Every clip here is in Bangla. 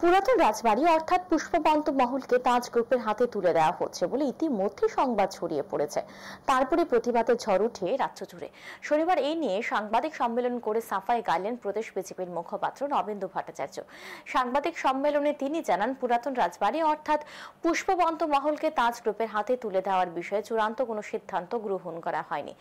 পুরাতন রাজবাড়ি অর্থাৎ পুষ্পবন্ত মহলকে তাজ গ্রুপের হাতে তুলে দেওয়া হচ্ছে বলে ইতিমধ্যে সংবাদ ছড়িয়ে পড়েছে। তারপরে প্রতিবাদের ঝড় উঠে রাজ্য জুড়ে। শনিবার এই নিয়ে সাংবাদিক সম্মেলন করে সাফাই গাইলেন প্রদেশ বিজেপির মুখপাত্র নবেন্দু ভট্টাচার্য। সাংবাদিক সম্মেলনে তিনি জানান, পুরাতন রাজবাড়ি অর্থাৎ পুষ্পবন্ত মহলকে তাজ গ্রুপের হাতে তুলে দেওয়ার বিষয়ে চূড়ান্ত কোনো সিদ্ধান্ত গ্রহণ করা হয়নি।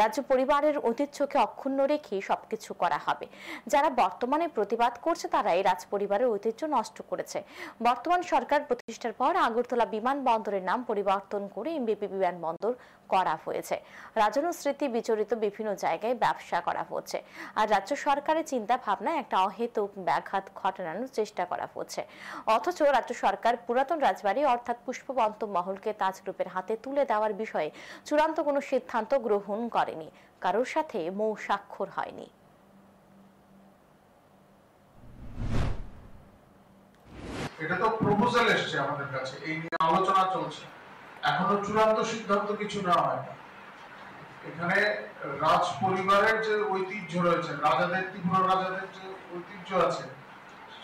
রাজ্য পরিবারের ঐতিহ্যকে অক্ষুণ্ণ রেখে সবকিছু করা হবে। যারা বর্তমানে প্রতিবাদ করছে তারা এই রাজ পরিবারের ঐতিহ্য নষ্ট করেছে। বর্তমান সরকার প্রতিষ্ঠার পর আগরতলা বিমানবন্দরের নাম পরিবর্তন করে এমবিপি বিমানবন্দর করা হয়েছে। রাজনৈতিক স্মৃতি বিচরিত বিভিন্ন জায়গায় ব্যবসা করা হচ্ছে, আর রাজ্য সরকারের চিন্তা ভাবনায় একটা অহেতুক ব্যাঘাত ঘটানোর চেষ্টা করা হচ্ছে। অথচ রাজ্য সরকার পুরাতন রাজবাড়ি অর্থাৎ পুষ্পবন্ত মহলকে তাজ গ্রুপের হাতে তুলে দেওয়ার বিষয়ে চূড়ান্ত কোনো সিদ্ধান্ত গ্রহণ করেনি, কারোর সাথে মৌ স্বাক্ষর হয়নি। এটা তো প্রপোজাল এসছে আমাদের কাছে, এই নিয়ে আলোচনা চলছে, এখনো চূড়ান্ত সিদ্ধান্ত কিছু নেওয়া হয়নি। এখানে রাজ পরিবারের যে ঐতিহ্য রয়েছে, রাজাদের, ত্রিপুরা রাজাদের যে ঐতিহ্য আছে,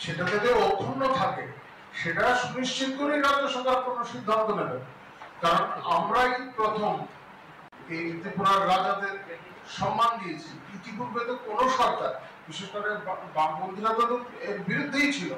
সেটা যাতে অক্ষুণ্ণ থাকে সেটা সুনিশ্চিত করে রাজ্য সরকার কোনো সিদ্ধান্ত নেবে। কারণ আমরাই প্রথম এই ত্রিপুরার রাজাদের সম্মান দিয়েছি। ইতিপূর্বে তো কোনো সরকার, বিশেষ করে বামপন্থীরা তো এর বিরুদ্ধেই ছিল।